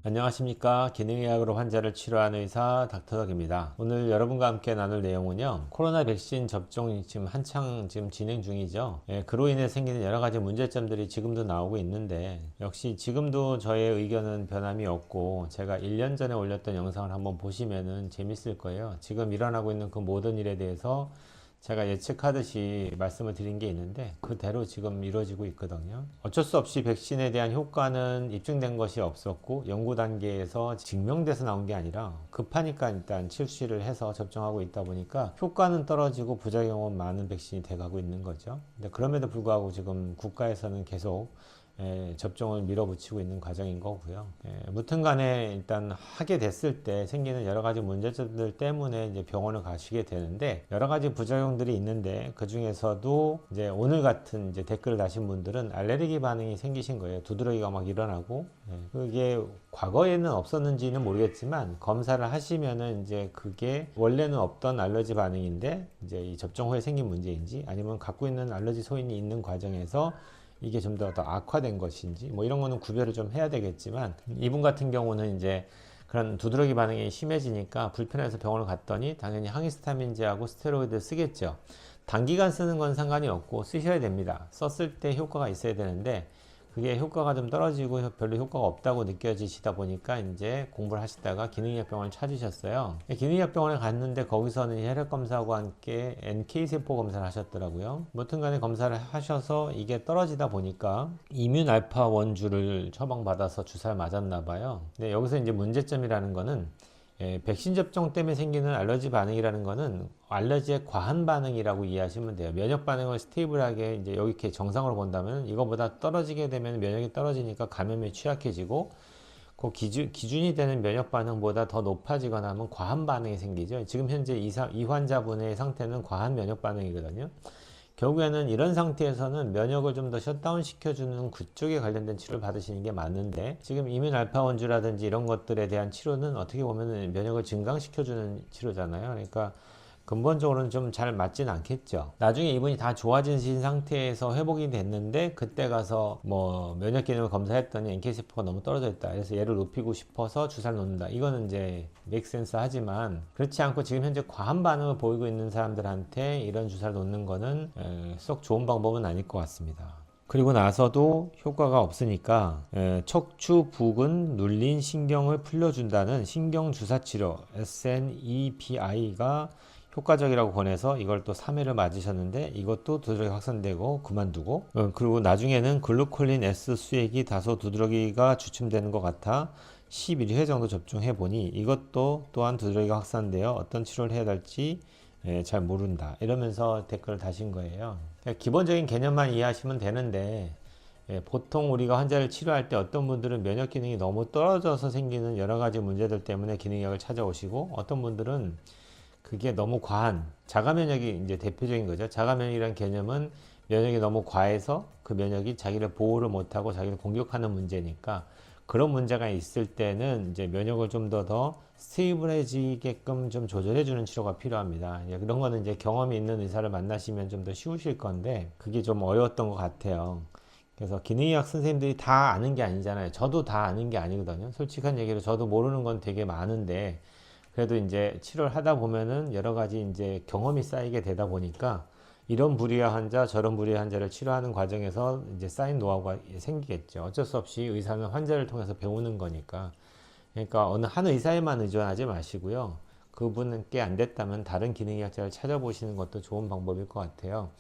안녕하십니까. 기능의학으로 환자를 치료하는 의사 닥터덕입니다. 오늘 여러분과 함께 나눌 내용은요, 코로나 백신 접종이 지금 한창 진행 중이죠. 그로 인해 생기는 여러 가지 문제점들이 지금도 나오고 있는데, 역시 지금도 저의 의견은 변함이 없고, 제가 1년 전에 올렸던 영상을 한번 보시면은 재밌을 거예요. 지금 일어나고 있는 그 모든 일에 대해서 제가 예측하듯이 말씀을 드린 게 있는데 그대로 지금 이루어지고 있거든요. 어쩔 수 없이 백신에 대한 효과는 입증된 것이 없었고 연구 단계에서 증명돼서 나온 게 아니라 급하니까 일단 실시를 해서 접종하고 있다 보니까 효과는 떨어지고 부작용은 많은 백신이 돼가고 있는 거죠. 근데 그럼에도 불구하고 지금 국가에서는 계속 접종을 밀어붙이고 있는 과정인 거고요. 무튼 간에 일단 하게 됐을 때 생기는 여러 가지 문제점들 때문에 이제 병원을 가시게 되는데 여러 가지 부작용들이 있는데 그 중에서도 이제 오늘 같은 이제 댓글을 다신 분들은 알레르기 반응이 생기신 거예요. 두드러기가 막 일어나고 그게 과거에는 없었는지는 모르겠지만 검사를 하시면은 이제 그게 원래는 없던 알러지 반응인데 이제 이 접종 후에 생긴 문제인지 아니면 갖고 있는 알러지 소인이 있는 과정에서 이게 좀 더 악화된 것인지 뭐 이런 거는 구별을 좀 해야 되겠지만 이분 같은 경우는 이제 그런 두드러기 반응이 심해지니까 불편해서 병원을 갔더니 당연히 항히스타민제하고 스테로이드 쓰겠죠. 단기간 쓰는 건 상관이 없고 쓰셔야 됩니다. 썼을 때 효과가 있어야 되는데 그게 효과가 좀 떨어지고 별로 효과가 없다고 느껴지시다 보니까 이제 공부를 하시다가 기능의학병원을 찾으셨어요. 기능의학병원에 갔는데 거기서는 혈액 검사하고 함께 NK세포 검사를 하셨더라고요. 무튼 간에 검사를 하셔서 이게 떨어지다 보니까 이뮨 알파 원주를 처방받아서 주사를 맞았나 봐요. 근데 여기서 이제 문제점이라는 거는 백신 접종 때문에 생기는 알러지 반응이라는 거는 알러지의 과한 반응이라고 이해하시면 돼요. 면역 반응을 스테이블하게 이제 여기 이렇게 정상으로 본다면 이거보다 떨어지게 되면 면역이 떨어지니까 감염에 취약해지고 그 기준이 되는 면역 반응보다 더 높아지거나 하면 과한 반응이 생기죠. 지금 현재 이 환자분의 상태는 과한 면역 반응이거든요. 결국에는 이런 상태에서는 면역을 좀 더 셧다운 시켜주는 그쪽에 관련된 치료를 받으시는 게 맞는데 지금 이뮨 알파 원주라든지 이런 것들에 대한 치료는 어떻게 보면 면역을 증강시켜주는 치료잖아요. 그러니까 근본적으로는 좀 잘 맞진 않겠죠. 나중에 이분이 다 좋아진 상태에서 회복이 됐는데 그때 가서 뭐 면역 기능을 검사했더니 NK세포가 너무 떨어져 있다. 그래서 얘를 높이고 싶어서 주사를 놓는다. 이거는 이제 맥센스 하지만 그렇지 않고 지금 현재 과한 반응을 보이고 있는 사람들한테 이런 주사를 놓는 거는 썩 좋은 방법은 아닐 것 같습니다. 그리고 나서도 효과가 없으니까 척추 부근 눌린 신경을 풀려준다는 신경주사치료 SNEPI가 효과적이라고 권해서 이걸 또 3회를 맞으셨는데 이것도 두드러기 확산되고 그만두고 그리고 나중에는 글루콜린 S 수액이 다소 두드러기가 주춤되는 것 같아 11회 정도 접종해 보니 이것도 또한 두드러기가 확산되어 어떤 치료를 해야 될지 잘 모른다 이러면서 댓글을 다신 거예요. 기본적인 개념만 이해하시면 되는데 보통 우리가 환자를 치료할 때 어떤 분들은 면역 기능이 너무 떨어져서 생기는 여러 가지 문제들 때문에 기능의학을 찾아오시고 어떤 분들은 그게 너무 과한 자가 면역이 이제 대표적인 거죠. 자가 면역이라는 개념은 면역이 너무 과해서 그 면역이 자기를 보호를 못하고 자기를 공격하는 문제니까 그런 문제가 있을 때는 이제 면역을 좀 더 스테이블해지게끔 좀 조절해주는 치료가 필요합니다. 그런 거는 이제 경험이 있는 의사를 만나시면 좀 더 쉬우실 건데 그게 좀 어려웠던 것 같아요. 그래서 기능의학 선생님들이 다 아는 게 아니잖아요. 저도 다 아는 게 아니거든요. 솔직한 얘기로 저도 모르는 건 되게 많은데 그래도 이제 치료를 하다 보면은 여러 가지 이제 경험이 쌓이게 되다 보니까 이런 부류의 환자, 저런 부류의 환자를 치료하는 과정에서 이제 쌓인 노하우가 생기겠죠. 어쩔 수 없이 의사는 환자를 통해서 배우는 거니까. 그러니까 어느 한 의사에만 의존하지 마시고요. 그분께 안 됐다면 다른 기능의학자를 찾아보시는 것도 좋은 방법일 것 같아요.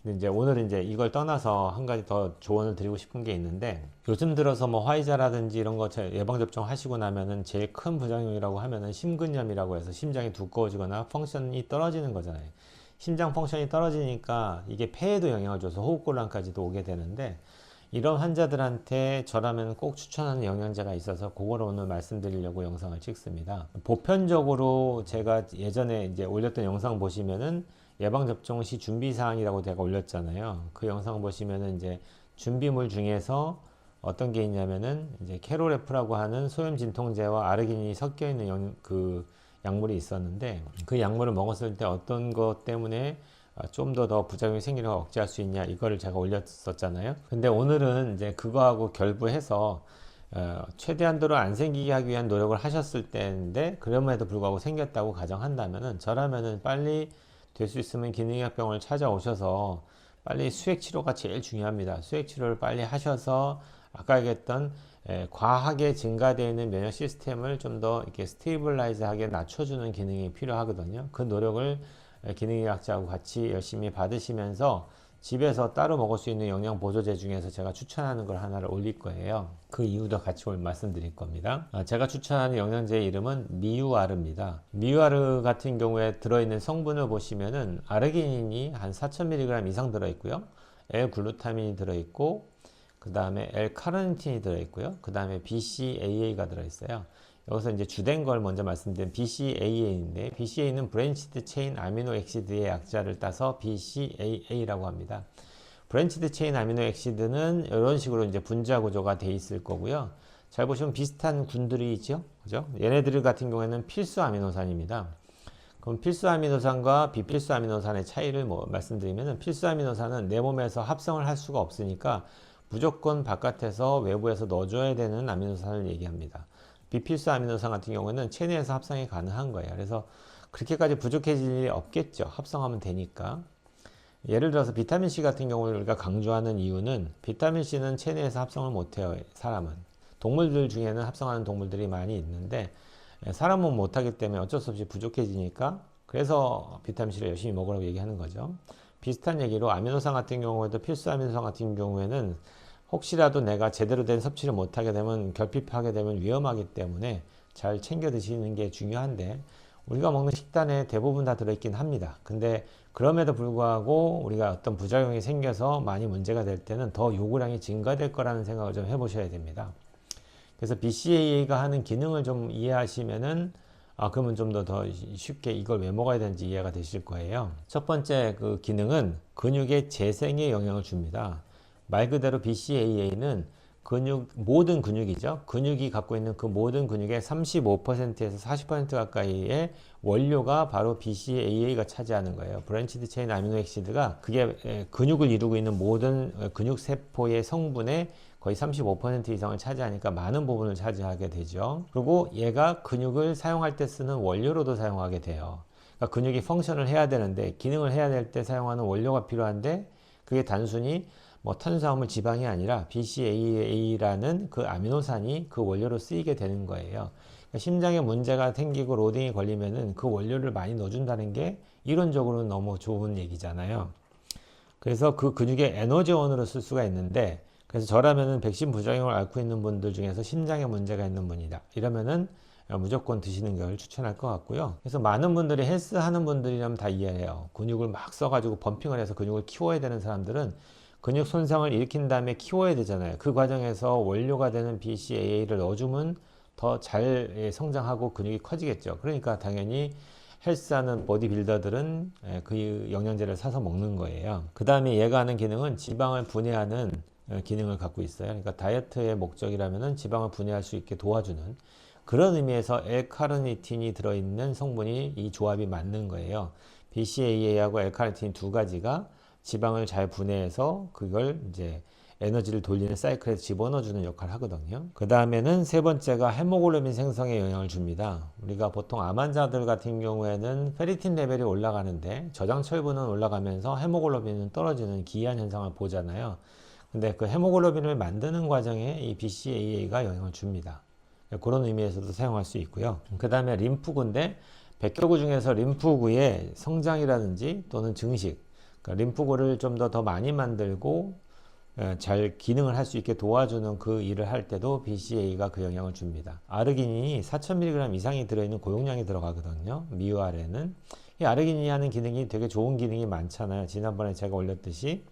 근데 이제 오늘은 이제 이걸 떠나서 한 가지 더 조언을 드리고 싶은 게 있는데 요즘 들어서 뭐 화이자라든지 이런 거 예방접종 하시고 나면은 제일 큰 부작용이라고 하면은 심근염이라고 해서 심장이 두꺼워지거나 펑션이 떨어지는 거잖아요. 심장 펑션이 떨어지니까 이게 폐에도 영향을 줘서 호흡곤란까지도 오게 되는데 이런 환자들한테 저라면 꼭 추천하는 영양제가 있어서 그걸 오늘 말씀드리려고 영상을 찍습니다. 보편적으로 제가 예전에 이제 올렸던 영상 보시면은 예방접종 시 준비사항이라고 제가 올렸잖아요. 그 영상 보시면은 이제 준비물 중에서 어떤 게 있냐면은 이제 캐로레프라고 하는 소염 진통제와 아르기닌이 섞여 있는 그 약물이 있었는데 그 약물을 먹었을 때 어떤 것 때문에 좀 더 부작용이 생기는 걸 억제할 수 있냐 이거를 제가 올렸었잖아요. 근데 오늘은 이제 그거하고 결부해서 최대한도로 안 생기게 하기 위한 노력을 하셨을 때인데 그럼에도 불구하고 생겼다고 가정한다면은, 저라면은 빨리 될 수 있으면 기능의학 병원을 찾아오셔서 빨리 수액 치료가 제일 중요합니다. 수액 치료를 빨리 하셔서 아까 얘기했던 과하게 증가되어 있는 면역 시스템을 좀 더 이렇게 스테이블라이즈하게 낮춰주는 기능이 필요하거든요. 그 노력을 기능의학자하고 같이 열심히 받으시면서 집에서 따로 먹을 수 있는 영양 보조제 중에서 제가 추천하는 걸 하나를 올릴 거예요. 그 이유도 같이 말씀드릴 겁니다. 제가 추천하는 영양제의 이름은 미유아르입니다. 미유아르 같은 경우에 들어있는 성분을 보시면은 아르기닌이 한 4000mg 이상 들어있고요. L-글루타민이 들어있고, 그 다음에 L-카르니틴이 들어있고요. 그 다음에 BCAA가 들어있어요. 여기서 이제 주된 걸 먼저 말씀드린 BCAA인데, BCAA는 브랜치드 체인 아미노 액시드의 약자를 따서 BCAA라고 합니다. 브랜치드 체인 아미노 액시드는 이런 식으로 이제 분자 구조가 돼 있을 거고요. 잘 보시면 비슷한 군들이 있죠, 그죠? 얘네들 같은 경우에는 필수 아미노산입니다. 그럼 필수 아미노산과 비필수 아미노산의 차이를 말씀드리면은, 필수 아미노산은 내 몸에서 합성을 할 수가 없으니까 무조건 바깥에서 외부에서 넣어줘야 되는 아미노산을 얘기합니다. 비필수 아미노산 같은 경우는 체내에서 합성이 가능한 거예요. 그래서 그렇게까지 부족해질 일이 없겠죠. 합성하면 되니까. 예를 들어서 비타민C 같은 경우를 우리가 강조하는 이유는, 비타민C는 체내에서 합성을 못해요. 사람은. 동물들 중에는 합성하는 동물들이 많이 있는데 사람은 못하기 때문에 어쩔 수 없이 부족해지니까, 그래서 비타민C를 열심히 먹으라고 얘기하는 거죠. 비슷한 얘기로 아미노산 같은 경우에도, 필수 아미노산 같은 경우에는 혹시라도 내가 제대로 된 섭취를 못하게 되면, 결핍하게 되면 위험하기 때문에 잘 챙겨 드시는 게 중요한데, 우리가 먹는 식단에 대부분 다 들어있긴 합니다. 근데 그럼에도 불구하고 우리가 어떤 부작용이 생겨서 많이 문제가 될 때는 더 요구량이 증가될 거라는 생각을 좀 해보셔야 됩니다. 그래서 BCAA가 하는 기능을 좀 이해하시면은, 그러면 좀 더 쉽게 이걸 왜 먹어야 되는지 이해가 되실 거예요. 첫 번째 그 기능은 근육의 재생에 영향을 줍니다. 말 그대로 BCAA는 모든 근육이죠. 근육이 갖고 있는 그 모든 근육의 35%에서 40% 가까이의 원료가 바로 BCAA가 차지하는 거예요. 브랜치드 체인 아미노 액시드가, 그게 근육을 이루고 있는 모든 근육 세포의 성분의 거의 35% 이상을 차지하니까 많은 부분을 차지하게 되죠. 그리고 얘가 근육을 사용할 때 쓰는 원료로도 사용하게 돼요. 그러니까 근육이 펑션을 해야 되는데, 기능을 해야 될 때 사용하는 원료가 필요한데, 그게 단순히 탄수화물, 지방이 아니라 BCAA라는 그 아미노산이 그 원료로 쓰이게 되는 거예요. 그러니까 심장에 문제가 생기고 로딩이 걸리면은 그 원료를 많이 넣어준다는 게 이론적으로는 너무 좋은 얘기잖아요. 그래서 그 근육의 에너지원으로 쓸 수가 있는데, 그래서 저라면은 백신 부작용을 앓고 있는 분들 중에서 심장에 문제가 있는 분이다, 이러면은 무조건 드시는 걸 추천할 것 같고요. 그래서 많은 분들이 헬스 하는 분들이라면 다 이해해요. 근육을 막 써가지고 펌핑을 해서 근육을 키워야 되는 사람들은 근육 손상을 일으킨 다음에 키워야 되잖아요. 그 과정에서 원료가 되는 BCAA를 넣어주면 더 잘 성장하고 근육이 커지겠죠. 그러니까 당연히 헬스하는 보디빌더들은 그 영양제를 사서 먹는 거예요. 그 다음에 얘가 하는 기능은 지방을 분해하는 기능을 갖고 있어요. 그러니까 다이어트의 목적이라면 지방을 분해할 수 있게 도와주는, 그런 의미에서 L-카르니틴이 들어있는 성분이 이 조합이 맞는 거예요. BCAA하고 L-카르니틴 두 가지가 지방을 잘 분해해서 그걸 이제 에너지를 돌리는 사이클에 집어넣어주는 역할을 하거든요. 그 다음에는 세 번째가 헤모글로빈 생성에 영향을 줍니다. 우리가 보통 암 환자들 같은 경우에는 페리틴 레벨이 올라가는데 저장 철분은 올라가면서 헤모글로빈은 떨어지는 기이한 현상을 보잖아요. 근데 그 헤모글로빈을 만드는 과정에 이 BCAA가 영향을 줍니다. 그런 의미에서도 사용할 수 있고요. 그 다음에 림프구인데, 백혈구 중에서 림프구의 성장이라든지 또는 증식, 그러니까 림프구를 좀 더 많이 만들고 잘 기능을 할 수 있게 도와주는 그 일을 할 때도 BCAA가 그 영향을 줍니다. 아르기닌이 4000mg 이상이 들어있는 고용량이 들어가거든요. 미유알에는. 이 아르기닌이 하는 기능이 되게 좋은 기능이 많잖아요. 지난번에 제가 올렸듯이.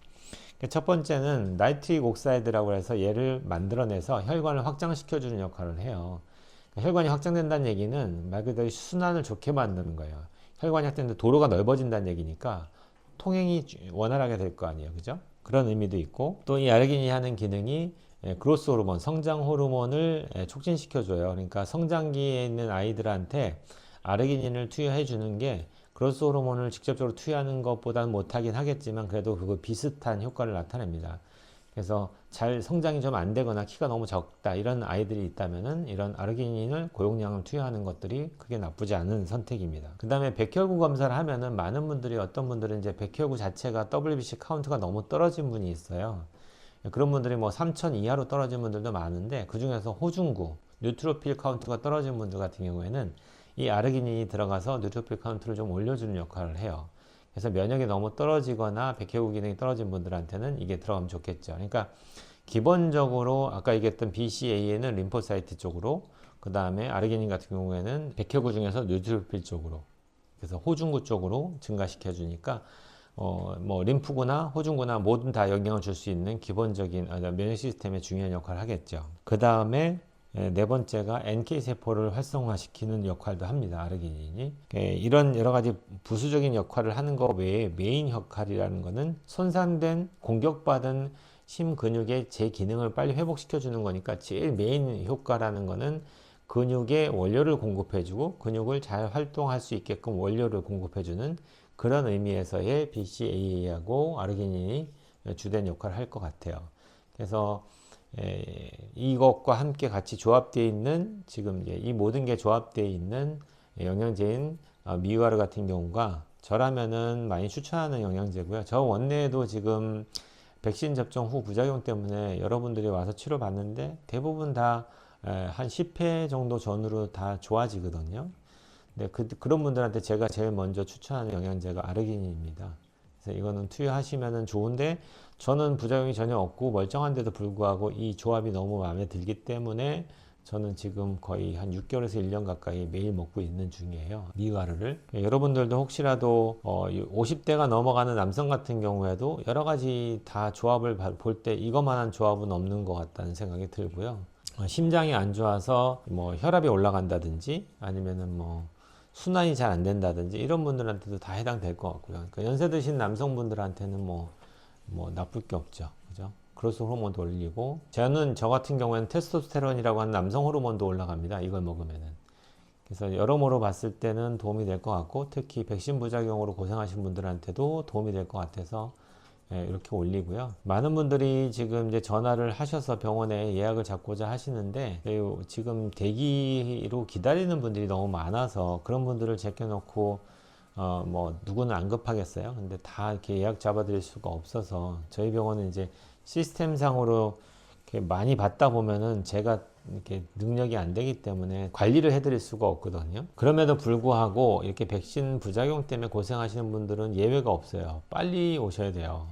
첫 번째는 나이트릭 옥사이드라고 해서 얘를 만들어내서 혈관을 확장시켜주는 역할을 해요. 혈관이 확장된다는 얘기는 말 그대로 순환을 좋게 만드는 거예요. 혈관이 확장되는데 도로가 넓어진다는 얘기니까 통행이 원활하게 될 거 아니에요. 그죠? 그런 의미도 있고, 또 이 아르기닌이 하는 기능이 그로스 호르몬, 성장 호르몬을 촉진시켜줘요. 그러니까 성장기에 있는 아이들한테 아르기닌을 투여해 주는 게 그로스 호르몬을 직접적으로 투여하는 것보다는 못하긴 하겠지만 그래도 그거 비슷한 효과를 나타냅니다. 그래서 잘 성장이 좀 안 되거나 키가 너무 적다 이런 아이들이 있다면은 이런 아르기닌을 고용량을 투여하는 것들이 크게 나쁘지 않은 선택입니다. 그 다음에 백혈구 검사를 하면은 많은 분들이, 어떤 분들은 이제 백혈구 자체가 WBC 카운트가 너무 떨어진 분이 있어요. 그런 분들이 뭐 3000 이하로 떨어진 분들도 많은데, 그 중에서 호중구 뉴트로필 카운트가 떨어진 분들 같은 경우에는 이 아르기닌이 들어가서 뉴트로필 카운트를 좀 올려주는 역할을 해요. 그래서 면역이 너무 떨어지거나 백혈구 기능이 떨어진 분들한테는 이게 들어가면 좋겠죠. 그러니까 기본적으로 아까 얘기했던 BCAA는 림포사이트 쪽으로, 그 다음에 아르기닌 같은 경우에는 백혈구 중에서 뉴트로필 쪽으로, 그래서 호중구 쪽으로 증가시켜 주니까 뭐 림프구나 호중구나 뭐든 다 영향을 줄 수 있는 기본적인 면역 시스템의 중요한 역할을 하겠죠. 그 다음에 네 번째가 NK 세포를 활성화시키는 역할도 합니다. 아르기닌이. 이런 여러 가지 부수적인 역할을 하는 것 외에 메인 역할이라는 것은 손상된 공격받은 심근육의 제 기능을 빨리 회복시켜 주는 거니까, 제일 메인 효과라는 것은 근육에 원료를 공급해 주고 근육을 잘 활동할 수 있게끔 원료를 공급해 주는 그런 의미에서의 BCAA하고 아르기닌이 주된 역할을 할 것 같아요. 그래서 이것과 함께 같이 조합되어 있는, 지금 이제 이 모든 게 조합되어 있는 영양제인 미유아르 같은 경우가 저라면은 많이 추천하는 영양제고요. 저 원내에도 지금 백신 접종 후 부작용 때문에 여러분들이 와서 치료받는데 대부분 다 한 10회 정도 전후로 다 좋아지거든요. 네, 그런 분들한테 제가 제일 먼저 추천하는 영양제가 아르기닌입니다. 그래서 이거는 투여하시면 좋은데, 저는 부작용이 전혀 없고 멀쩡한데도 불구하고 이 조합이 너무 마음에 들기 때문에 저는 지금 거의 한 6개월에서 1년 가까이 매일 먹고 있는 중이에요. 미와르를. 여러분들도 혹시라도 50대가 넘어가는 남성 같은 경우에도 여러 가지 다 조합을 볼 때 이것만한 조합은 없는 것 같다는 생각이 들고요. 심장이 안 좋아서 뭐 혈압이 올라간다든지 아니면은 뭐 순환이 잘 안 된다든지 이런 분들한테도 다 해당될 것 같고요. 그러니까 연세 드신 남성분들한테는 뭐 나쁠 게 없죠. 그죠? 그로스 호르몬도 올리고, 저 같은 경우에는 테스토스테론이라고 하는 남성 호르몬도 올라갑니다. 이걸 먹으면은. 그래서 여러모로 봤을 때는 도움이 될 것 같고, 특히 백신 부작용으로 고생하신 분들한테도 도움이 될 것 같아서 이렇게 올리고요. 많은 분들이 지금 이제 전화를 하셔서 병원에 예약을 잡고자 하시는데, 지금 대기로 기다리는 분들이 너무 많아서 그런 분들을 제껴놓고 뭐 누구는 안 급하겠어요. 근데 다 이렇게 예약 잡아드릴 수가 없어서, 저희 병원은 이제 시스템상으로 이렇게 많이 받다 보면은 제가 이렇게 능력이 안 되기 때문에 관리를 해드릴 수가 없거든요. 그럼에도 불구하고 이렇게 백신 부작용 때문에 고생하시는 분들은 예외가 없어요. 빨리 오셔야 돼요.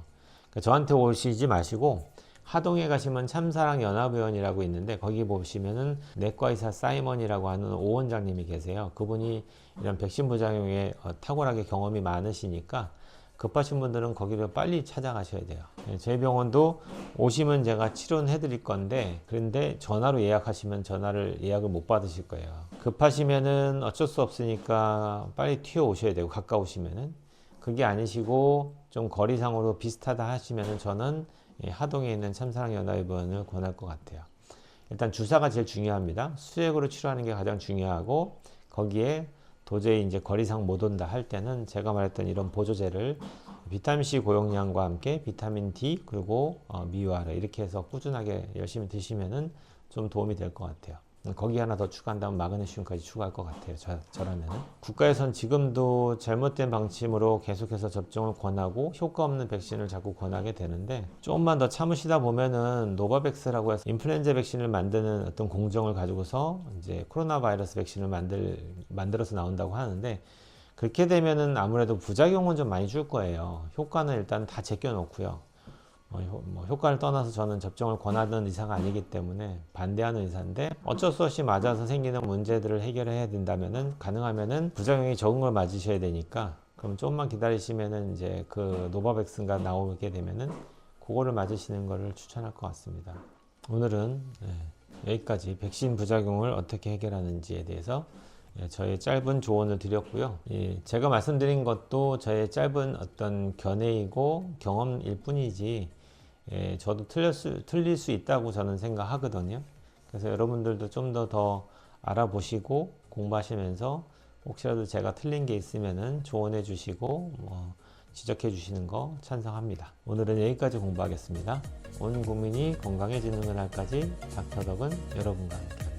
그러니까 저한테 오시지 마시고 하동에 가시면 참사랑 연합의원이라고 있는데, 거기 보시면은 내과의사 사이먼이라고 하는 오 원장님이 계세요. 그분이 이런 백신 부작용에 탁월하게 경험이 많으시니까 급하신 분들은 거기를 빨리 찾아가셔야 돼요. 저희 병원도 오시면 제가 치료는 해드릴 건데, 그런데 전화로 예약하시면 예약을 못 받으실 거예요. 급하시면은 어쩔 수 없으니까 빨리 튀어 오셔야 되고, 가까우시면은. 그게 아니시고 좀 거리상으로 비슷하다 하시면은 저는 하동에 있는 참사랑연합의원을 권할 것 같아요. 일단 주사가 제일 중요합니다. 수액으로 치료하는 게 가장 중요하고, 거기에 도저히 이제 거리상 못 온다 할 때는 제가 말했던 이런 보조제를 비타민C 고용량과 함께 비타민 D 그리고 미유아르 이렇게 해서 꾸준하게 열심히 드시면은 좀 도움이 될 것 같아요. 거기 하나 더 추가한다면 마그네슘까지 추가할 것 같아요. 저라면. 국가에선 지금도 잘못된 방침으로 계속해서 접종을 권하고 효과 없는 백신을 자꾸 권하게 되는데, 조금만 더 참으시다 보면은 노바백스라고 해서 인플루엔자 백신을 만드는 어떤 공정을 가지고서 이제 코로나 바이러스 백신을 만들어서 나온다고 하는데, 그렇게 되면은 아무래도 부작용은 좀 많이 줄 거예요. 효과는 일단 다 제껴놓고요. 효과를 떠나서 저는 접종을 권하는 의사가 아니기 때문에 반대하는 의사인데, 어쩔 수 없이 맞아서 생기는 문제들을 해결해야 된다면은 가능하면은 부작용이 적은 걸 맞으셔야 되니까, 그럼 조금만 기다리시면은 이제 그 노바백스가 나오게 되면은 그거를 맞으시는 거를 추천할 것 같습니다. 오늘은 여기까지 백신 부작용을 어떻게 해결하는지에 대해서 저의 짧은 조언을 드렸고요. 제가 말씀드린 것도 저의 짧은 어떤 견해이고 경험일 뿐이지, 저도 틀릴 수 있다고 저는 생각하거든요. 그래서 여러분들도 좀 더 알아보시고 공부하시면서 혹시라도 제가 틀린 게 있으면은 조언해 주시고, 지적해 주시는 거 찬성합니다. 오늘은 여기까지 공부하겠습니다. 온 국민이 건강해지는 그날까지 닥터덕은 여러분과 함께 합니다.